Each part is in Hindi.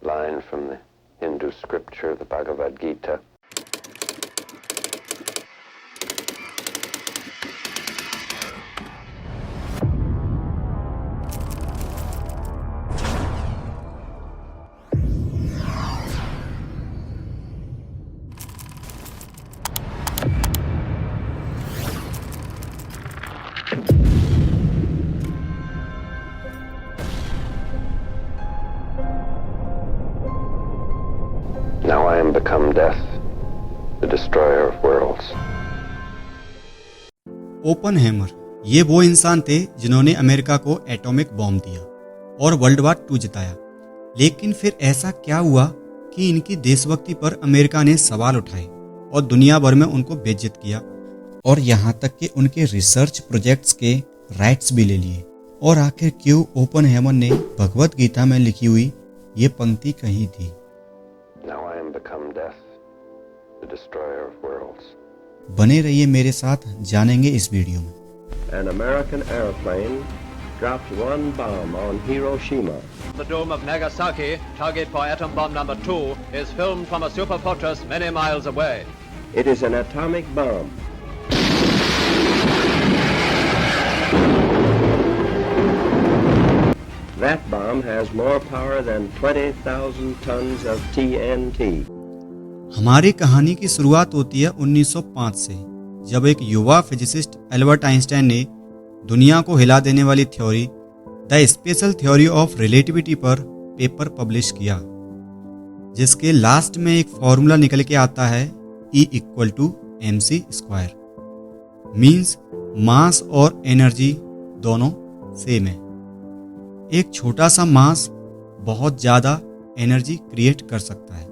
line from the Hindu scripture, the Bhagavad Gita. Now I am become death, the destroyer of worlds. ओपनहेमर ये वो इंसान थे जिन्होंने अमेरिका को एटॉमिक बॉम्ब दिया और वर्ल्ड वार 2 जिताया। लेकिन फिर ऐसा क्या हुआ कि इनकी देशभक्ति पर अमेरिका ने सवाल उठाए और दुनिया भर में उनको बेइज्जत किया, और यहाँ तक कि उनके रिसर्च प्रोजेक्ट्स के राइट्स भी ले लिए। और आखिर क्यों ओपनहेमर ने भगवत गीता में लिखी हुई ये पंक्ति कही थी, Now I am become death, the destroyer of worlds. बने रहिए मेरे साथ, जानेंगे इस वीडियो में। An American airplane dropped one bomb on Hiroshima. The dome of Nagasaki, target for atom bomb number 2, is filmed from a super fortress many miles away. It is an atomic bomb. That bomb has more power than 20,000 tons of TNT. हमारी कहानी की शुरुआत होती है 1905 से, जब एक युवा फिजिसिस्ट एल्बर्ट आइंस्टाइन ने दुनिया को हिला देने वाली theory the special theory of relativity पर पेपर पब्लिश किया, जिसके लास्ट में एक फॉर्मूला निकल के आता है E=mc²। मीन्स मास और एनर्जी दोनों सेम है। एक छोटा सा मास बहुत ज़्यादा एनर्जी क्रिएट कर सकता है।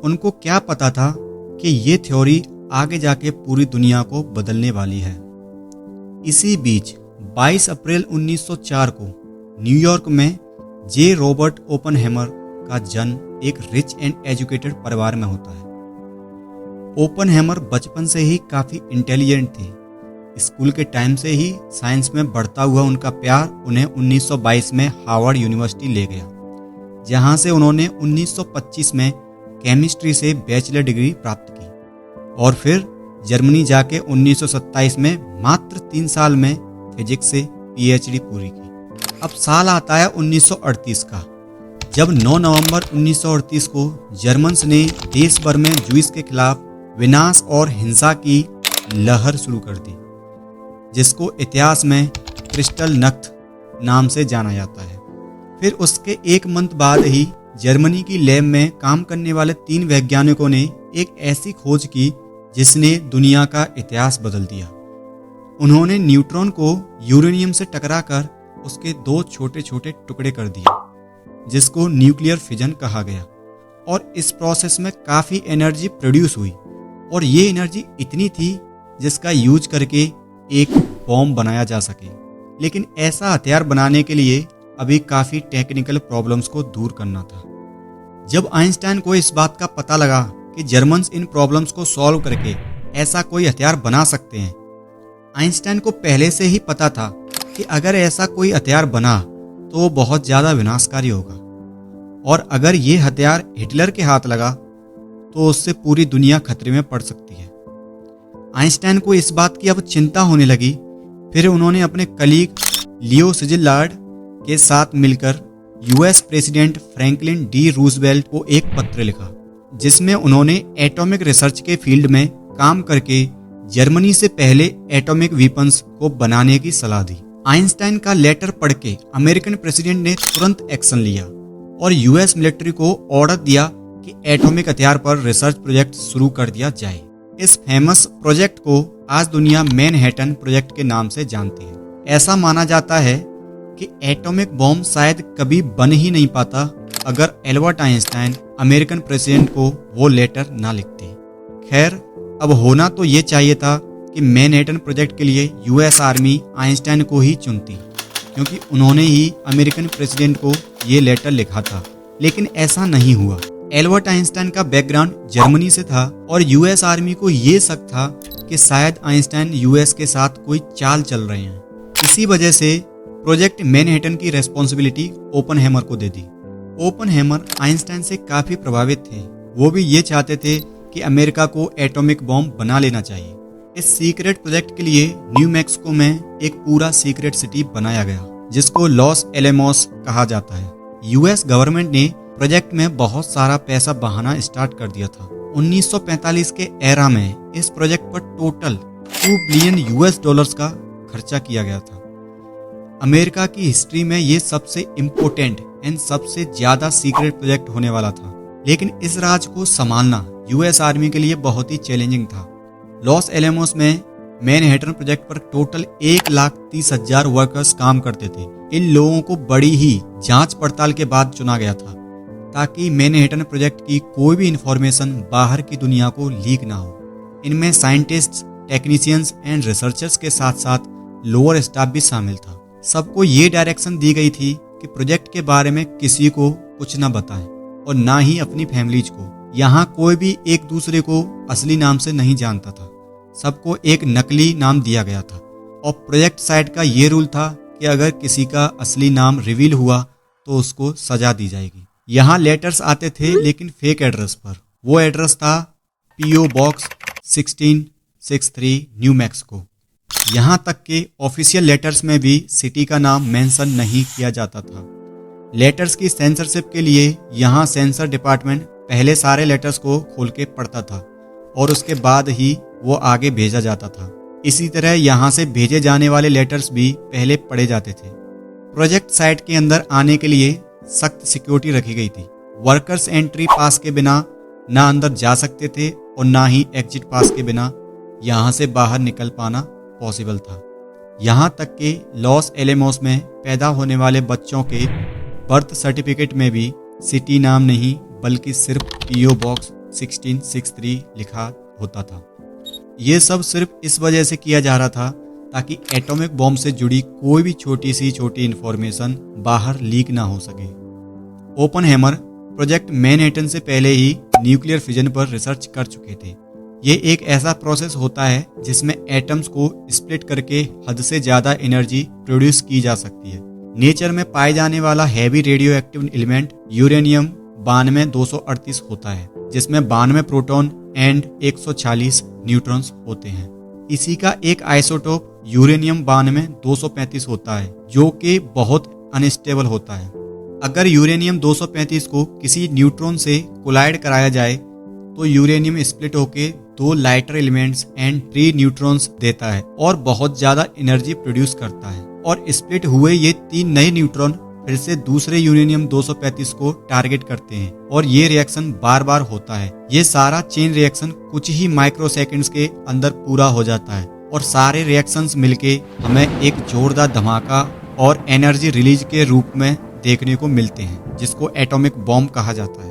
उनको क्या पता था कि ये थ्योरी आगे जाके पूरी दुनिया को बदलने वाली है। इसी बीच 22 अप्रैल 1904 को न्यूयॉर्क में जे रॉबर्ट ओपनहेमर का जन्म एक रिच एंड एजुकेटेड परिवार में होता है। ओपनहेमर बचपन से ही काफ़ी इंटेलिजेंट थे। स्कूल के टाइम से ही साइंस में बढ़ता हुआ उनका प्यार उन्हें 1922 में हार्वर्ड यूनिवर्सिटी ले गया, जहां से उन्होंने 1925 में केमिस्ट्री से बैचलर डिग्री प्राप्त की और फिर जर्मनी जाके 1927 में मात्र 3 साल में फिजिक्स से पीएचडी पूरी की। अब साल आता है 1938 का, जब 9 नवंबर 1938 को जर्मन्स ने देश भर में जूइस के खिलाफ विनाश और हिंसा की लहर शुरू कर दी, जिसको इतिहास में क्रिस्टल नख्त नाम से जाना जाता है। फिर उसके 1 मंथ बाद ही जर्मनी की लैब में काम करने वाले 3 वैज्ञानिकों ने एक ऐसी खोज की जिसने दुनिया का इतिहास बदल दिया। उन्होंने न्यूट्रॉन को यूरेनियम से टकराकर उसके 2 छोटे छोटे टुकड़े कर दिए, जिसको न्यूक्लियर फिजन कहा गया। और इस प्रोसेस में काफ़ी एनर्जी प्रोड्यूस हुई, और ये एनर्जी इतनी थी जिसका यूज करके एक बॉम्ब बनाया जा सके। लेकिन ऐसा हथियार बनाने के लिए अभी काफ़ी टेक्निकल प्रॉब्लम्स को दूर करना था। जब आइंस्टाइन को इस बात का पता लगा कि जर्मन्स इन प्रॉब्लम्स को सॉल्व करके ऐसा कोई हथियार बना सकते हैं, आइंस्टाइन को पहले से ही पता था कि अगर ऐसा कोई हथियार बना तो वो बहुत ज़्यादा विनाशकारी होगा, और अगर ये हथियार हिटलर के हाथ लगा तो उससे पूरी दुनिया खतरे में पड़ सकती है। आइंस्टाइन को इस बात की अब चिंता होने लगी। फिर उन्होंने अपने कलीग लियो सिजिलार्ड के साथ मिलकर US president Franklin D Roosevelt को एक पत्र लिखा, जिसमें उन्होंने एटॉमिक रिसर्च के फील्ड में काम करके जर्मनी से पहले एटॉमिक वेपन्स को बनाने की सलाह दी। आइंस्टाइन का लेटर पढ़ के अमेरिकन प्रेसिडेंट ने तुरंत एक्शन लिया और यूएस मिलिट्री को ऑर्डर दिया कि एटॉमिक हथियार पर रिसर्च प्रोजेक्ट शुरू कर दिया जाए। इस फेमस प्रोजेक्ट को आज दुनिया मैनहट्टन प्रोजेक्ट के नाम से जानती है। ऐसा माना जाता है कि एटॉमिक बॉम्ब शायद कभी बन ही नहीं पाता अगर एल्बर्ट आइंस्टाइन अमेरिकन प्रेसिडेंट को वो लेटर ना लिखते। खैर, अब होना तो ये चाहिए था कि मैनहट्टन प्रोजेक्ट के लिए यूएस आर्मी आइंस्टाइन को ही चुनती, क्योंकि उन्होंने ही अमेरिकन प्रेसिडेंट को ये लेटर लिखा था। लेकिन ऐसा नहीं हुआ। एल्बर्ट आइंस्टाइन का बैकग्राउंड जर्मनी से था और यूएस आर्मी को ये शक था कि शायद आइंस्टाइन यूएस के साथ कोई चाल चल रहे हैं। इसी वजह से प्रोजेक्ट मैनहट्टन की रेस्पॉन्सिबिलिटी ओपनहेमर को दे दी। ओपनहेमर आइंस्टाइन से काफी प्रभावित थे। वो भी ये चाहते थे कि अमेरिका को एटॉमिक बॉम्ब बना लेना चाहिए। इस सीक्रेट प्रोजेक्ट के लिए न्यू मैक्सिको में एक पूरा सीक्रेट सिटी बनाया गया जिसको लॉस एलेमोस कहा जाता है। यूएस गवर्नमेंट ने प्रोजेक्ट में बहुत सारा पैसा बहाना स्टार्ट कर दिया था। 1945 के एरा में इस प्रोजेक्ट पर टोटल $2 बिलियन का खर्चा किया गया था। अमेरिका की हिस्ट्री में ये सबसे इम्पोर्टेंट एंड सबसे ज्यादा सीक्रेट प्रोजेक्ट होने वाला था, लेकिन इस राज को संभालना यूएस आर्मी के लिए बहुत ही चैलेंजिंग था। लॉस एलेमोस में मैनहट्टन प्रोजेक्ट पर टोटल 1,30,000 वर्कर्स काम करते थे। इन लोगों को बड़ी ही जांच पड़ताल के बाद चुना गया था ताकि मैनहट्टन प्रोजेक्ट की कोई भी इंफॉर्मेशन बाहर की दुनिया को लीक ना हो। इनमें साइंटिस्ट्स, टेक्नीशियंस एंड रिसर्चर्स के साथ साथ लोअर स्टाफ भी शामिल था। सबको ये डायरेक्शन दी गई थी कि प्रोजेक्ट के बारे में किसी को कुछ न बताएं और ना ही अपनी फैमिलीज को। यहाँ कोई भी एक दूसरे को असली नाम से नहीं जानता था, सबको एक नकली नाम दिया गया था। और प्रोजेक्ट साइट का ये रूल था कि अगर किसी का असली नाम रिवील हुआ तो उसको सजा दी जाएगी। यहाँ लेटर्स आते थे लेकिन फेक एड्रेस पर। वो एड्रेस था PO बॉक्स 1663 न्यू मैक्सिको। यहाँ तक के ऑफिशियल लेटर्स में भी सिटी का नाम मेंशन नहीं किया जाता था। लेटर्स की सेंसरशिप के लिए यहाँ सेंसर डिपार्टमेंट पहले सारे लेटर्स को खोल के पढ़ता था और उसके बाद ही वो आगे भेजा जाता था। इसी तरह यहाँ से भेजे जाने वाले लेटर्स भी पहले पढ़े जाते थे। प्रोजेक्ट साइट के अंदर आने के लिए सख्त सिक्योरिटी रखी गई थी। वर्कर्स एंट्री पास के बिना ना अंदर जा सकते थे और ना ही एग्जिट पास के बिना यहाँ से बाहर निकल पाना पॉसिबल था। यहाँ तक कि लॉस एलेमोस में पैदा होने वाले बच्चों के बर्थ सर्टिफिकेट में भी सिटी नाम नहीं बल्कि सिर्फ PO बॉक्स 1663 लिखा होता था। ये सब सिर्फ इस वजह से किया जा रहा था ताकि एटॉमिक बॉम्ब से जुड़ी कोई भी छोटी इंफॉर्मेशन बाहर लीक ना हो सके। ओपनहेमर प्रोजेक्ट मैनहट्टन से पहले ही न्यूक्लियर फिजन पर रिसर्च कर चुके थे। ये एक ऐसा प्रोसेस होता है जिसमें एटम्स को स्प्लिट करके हद से ज़्यादा एनर्जी प्रोड्यूस की जा सकती है। नेचर में पाए जाने वाला heavy radio active element uranium 9238 होता है, जिसमें 92 प्रोटॉन एंड 146 न्यूट्रॉन्स होते हैं। इसी का एक आइसोटोप यूरेनियम 92-235 होता है जो कि बहुत अनस्टेबल होता है। अगर यूरेनियम 235 को किसी न्यूट्रॉन से कोलाइड कराया जाए तो यूरेनियम स्प्लिट होके 2 लाइटर एलिमेंट्स एंड 3 न्यूट्रॉन्स देता है और बहुत ज्यादा एनर्जी प्रोड्यूस करता है। और स्प्लिट हुए ये 3 नए न्यूट्रॉन फिर से दूसरे यूरेनियम 235 को टारगेट करते हैं और ये रिएक्शन बार बार होता है। ये सारा चेन रिएक्शन कुछ ही माइक्रो सेकेंड्स के अंदर पूरा हो जाता है और सारे रिएक्शंस मिलके हमें एक जोरदार धमाका और एनर्जी रिलीज के रूप में देखने को मिलते हैं, जिसको एटॉमिक बॉम्ब कहा जाता है।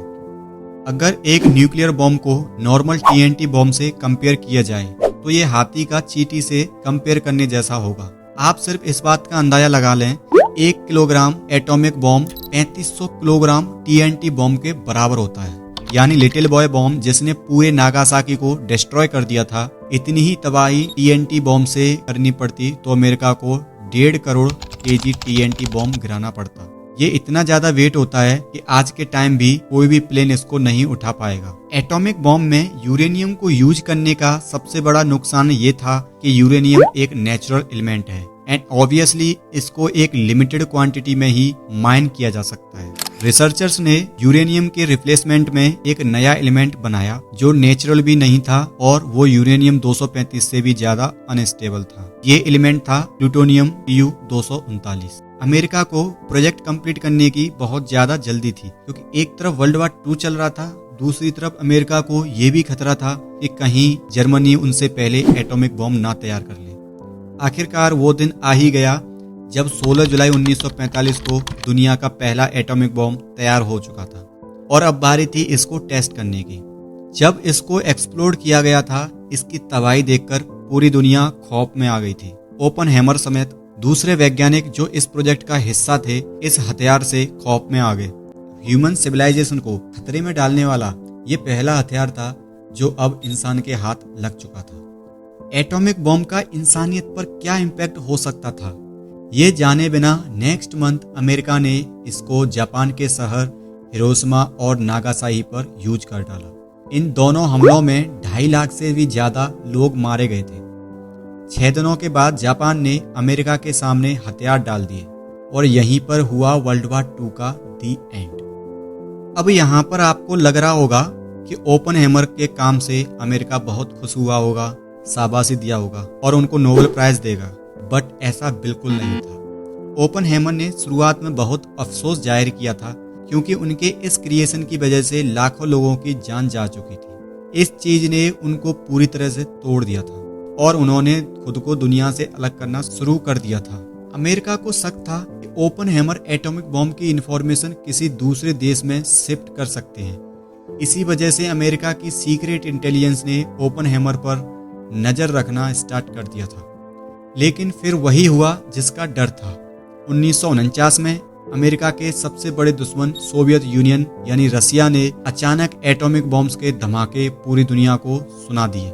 अगर एक न्यूक्लियर बॉम्ब को नॉर्मल TNT बॉम्ब से कंपेयर किया जाए तो ये हाथी का चींटी से कंपेयर करने जैसा होगा। आप सिर्फ इस बात का अंदाजा लगा लें, 1 kilogram atomic bomb 3500 kilogram TNT bomb के बराबर होता है। यानी लिटिल बॉय बॉम्ब जिसने पूरे नागासाकी को डिस्ट्रॉय कर दिया था, इतनी ही तबाही TNT बॉम्ब से करनी पड़ती तो अमेरिका को 1.5 करोड़ kg TNT बॉम्ब गिराना पड़ता। ये इतना ज्यादा वेट होता है कि आज के टाइम भी कोई भी प्लेन इसको नहीं उठा पाएगा। एटॉमिक बॉम्ब में यूरेनियम को यूज करने का सबसे बड़ा नुकसान ये था कि यूरेनियम एक नेचुरल एलिमेंट है एंड ऑब्वियसली इसको एक लिमिटेड क्वांटिटी में ही माइन किया जा सकता है। रिसर्चर्स ने यूरेनियम के रिप्लेसमेंट में एक नया एलिमेंट बनाया जो नेचुरल भी नहीं था और वो यूरेनियम 235 से भी ज्यादा अनस्टेबल था। ये एलिमेंट था प्लूटोनियम Pu 239। अमेरिका को प्रोजेक्ट कंप्लीट करने की बहुत ज्यादा जल्दी थी क्योंकि एक तरफ वर्ल्ड वार 2 चल रहा था, दूसरी तरफ अमेरिका को ये भी खतरा था कि कहीं जर्मनी उनसे पहले एटॉमिक बॉम्ब ना तैयार कर ले। आखिरकार वो दिन आ ही गया जब 16 जुलाई 1945 को दुनिया का पहला एटॉमिक बॉम्ब तैयार हो चुका था और अब बारी थी इसको टेस्ट करने की। जब इसको एक्सप्लोड किया गया था, इसकी तबाही देखकर पूरी दुनिया खौफ में आ गई थी। ओपनहेमर समेत दूसरे वैज्ञानिक जो इस प्रोजेक्ट का हिस्सा थे इस हथियार से खौफ में आ गए। ह्यूमन सिविलाइजेशन को खतरे में डालने वाला ये पहला हथियार था जो अब इंसान के हाथ लग चुका था। एटॉमिक बॉम्ब का इंसानियत पर क्या इम्पैक्ट हो सकता था, ये जाने बिना नेक्स्ट मंथ अमेरिका ने इसको जापान के शहर हिरोशिमा और नागासाकी पर यूज कर डाला। इन दोनों हमलों में 2.5 लाख से भी ज्यादा लोग मारे गए थे। 6 दिनों के बाद जापान ने अमेरिका के सामने हथियार डाल दिए और यहीं पर हुआ वर्ल्ड वॉर 2 का दी एंड। अब यहाँ पर आपको लग रहा होगा कि ओपनहेमर के काम से अमेरिका बहुत खुश हुआ होगा, शाबाशी दिया होगा और उनको नोबेल प्राइज देगा, बट ऐसा बिल्कुल नहीं था। ओपनहेमर ने शुरुआत में बहुत अफसोस जाहिर किया था क्योंकि उनके इस क्रिएशन की वजह से लाखों लोगों की जान जा चुकी थी। इस चीज ने उनको पूरी तरह से तोड़ दिया था और उन्होंने खुद को दुनिया से अलग करना शुरू कर दिया था। अमेरिका को शक था कि ओपनहेमर एटॉमिक बॉम्ब की इंफॉर्मेशन किसी दूसरे देश में शिफ्ट कर सकते हैं। इसी वजह से अमेरिका की सीक्रेट इंटेलिजेंस ने ओपनहेमर पर नजर रखना स्टार्ट कर दिया था। लेकिन फिर वही हुआ जिसका डर था। 1949 में अमेरिका के सबसे बड़े दुश्मन सोवियत यूनियन यानी रसिया ने अचानक एटॉमिक बॉम्ब्स के धमाके पूरी दुनिया को सुना दिए।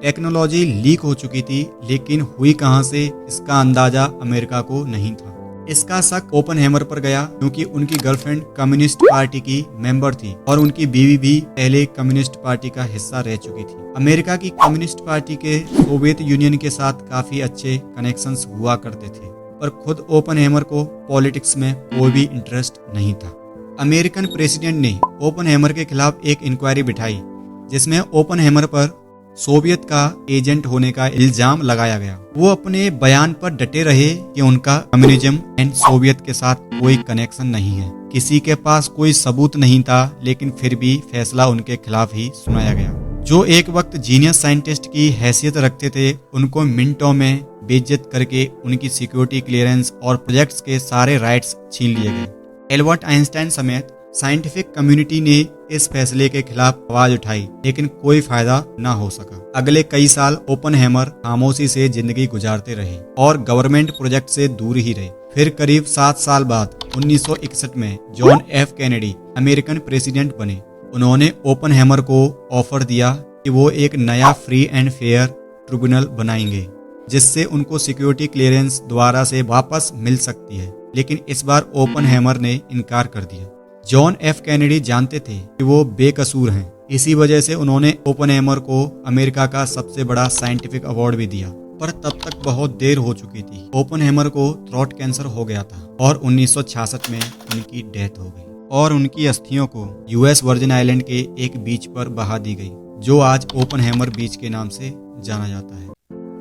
टेक्नोलॉजी लीक हो चुकी थी, लेकिन हुई कहां से इसका अंदाजा अमेरिका को नहीं था। इसका शक ओपनहेमर पर गया क्योंकि उनकी गर्लफ्रेंड कम्युनिस्ट पार्टी की मेंबर थी और उनकी बीवी भी पहले कम्युनिस्ट पार्टी का हिस्सा रह चुकी थी। अमेरिका की कम्युनिस्ट पार्टी के सोवियत यूनियन के साथ काफी अच्छे कनेक्शंस हुआ करते थे, पर खुद ओपनहेमर को पॉलिटिक्स में कोई भी इंटरेस्ट नहीं था। अमेरिकन प्रेसिडेंट ने ओपनहेमर के खिलाफ एक इंक्वायरी बिठाई जिसमें ओपनहेमर पर सोवियत का एजेंट होने का इल्जाम लगाया गया। वो अपने बयान पर डटे रहे कि उनका कम्युनिज्म एंड सोवियत के साथ कोई कनेक्शन नहीं है। किसी के पास कोई सबूत नहीं था, लेकिन फिर भी फैसला उनके खिलाफ ही सुनाया गया। जो एक वक्त जीनियस साइंटिस्ट की हैसियत रखते थे, उनको मिनटों में बेइज्जत करके उनकी सिक्योरिटी क्लियरेंस और प्रोजेक्ट्स के सारे राइट्स छीन लिए गए। एल्बर्ट आइंस्टाइन समेत साइंटिफिक कम्युनिटी ने इस फैसले के खिलाफ आवाज उठाई, लेकिन कोई फायदा न हो सका। अगले कई साल ओपनहेमर खामोशी से जिंदगी गुजारते रहे और गवर्नमेंट प्रोजेक्ट से दूर ही रहे। फिर करीब 7 साल बाद 1961 में John F Kennedy American president बने। उन्होंने ओपनहेमर को ऑफर दिया कि वो एक नया फ्री एंड फेयर ट्रिब्यूनल बनाएंगे जिससे उनको सिक्योरिटी क्लियरेंस दोबारा से वापस मिल सकती है, लेकिन इस बार ओपनहेमर ने इनकार कर दिया। जॉन एफ कैनेडी जानते थे कि वो बेकसूर हैं, इसी वजह से उन्होंने ओपनहेमर को अमेरिका का सबसे बड़ा साइंटिफिक अवार्ड भी दिया, पर तब तक बहुत देर हो चुकी थी। ओपनहेमर को थ्रोट कैंसर हो गया था और 1966 में उनकी डेथ हो गई और उनकी अस्थियों को यूएस वर्जिन आइलैंड के एक बीच पर बहा दी गई, जो आज ओपनहेमर बीच के नाम से जाना जाता है।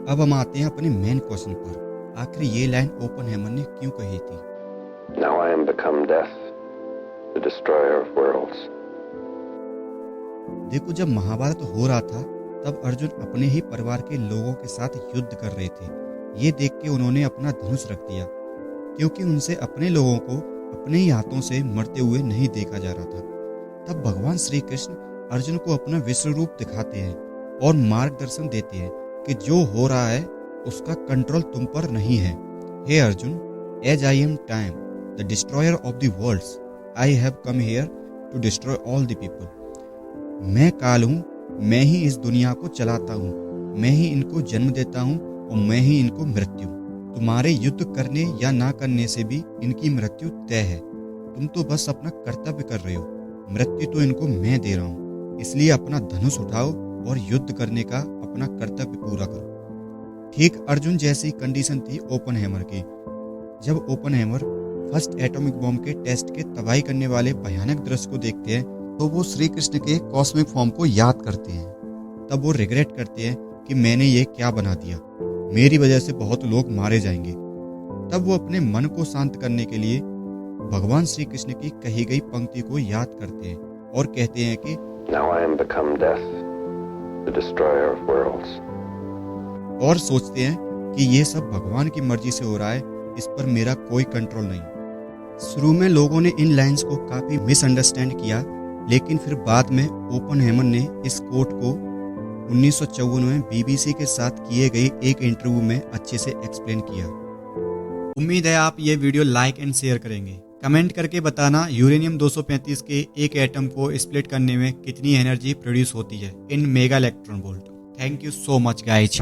अब हम आते हैं अपने मेन क्वेश्चन पर। आखिर ये लाइन ओपनहेमर ने क्यों कही थी? Now I am become death, the destroyer of worlds. देखो, जब महाभारत हो रहा था तब अर्जुन अपने ही परिवार के लोगों के साथ युद्ध कर रहे थे। ये देख के उन्होंने अपना धनुष रख दिया क्योंकि उनसे अपने लोगों को अपने ही हाथों से मरते हुए नहीं देखा जा रहा था। तब भगवान श्री कृष्ण अर्जुन को अपना विश्व रूप दिखाते हैं और मार्गदर्शन देते हैं कि जो हो रहा है उसका कंट्रोल तुम पर नहीं है। हे Arjun, as I am time the destroyer of the worlds, I have come here to destroy all the people. मैं काल हूँ, मैं ही इस दुनिया को चलाता हूँ, मैं ही इनको जन्म देता हूँ और मैं ही इनको मृत्यु। तुम्हारे युद्ध करने या ना करने से भी इनकी मृत्यु तय है। तुम तो बस अपना कर्तव्य कर रहे हो, मृत्यु तो इनको मैं दे रहा हूँ। इसलिए अपना धनुष उठाओ और युद्ध करने का अपना कर्तव्य पूरा करो। ठीक अर्जुन जैसी कंडीशन थी ओपनहेमर की। जब ओपनहेमर फर्स्ट एटॉमिक बॉम्ब के टेस्ट के तबाही करने वाले भयानक दृश्य को देखते हैं तो वो श्री कृष्ण के कॉस्मिक फॉर्म को याद करते हैं। तब वो रिग्रेट करते हैं कि मैंने ये क्या बना दिया, मेरी वजह से बहुत लोग मारे जाएंगे। तब वो अपने मन को शांत करने के लिए भगवान श्री कृष्ण की कही गई पंक्ति को याद करते हैं और कहते हैं कि Now I am become death, the destroyer of worlds. और सोचते हैं कि ये सब भगवान की मर्जी से हो रहा है, इस पर मेरा कोई कंट्रोल नहीं। शुरू में लोगों ने इन लाइंस को काफी मिसअंडरस्टैंड किया, लेकिन फिर बाद में ओपनहेमर ने इस कोट को 1954 में बीबीसी के साथ किए गए एक इंटरव्यू में अच्छे से एक्सप्लेन किया। उम्मीद है आप ये वीडियो लाइक एंड शेयर करेंगे। कमेंट करके बताना यूरेनियम 235 के एक एटम को स्प्लिट करने में कितनी एनर्जी प्रोड्यूस होती है इन mega electron volt. Thank you so much guys.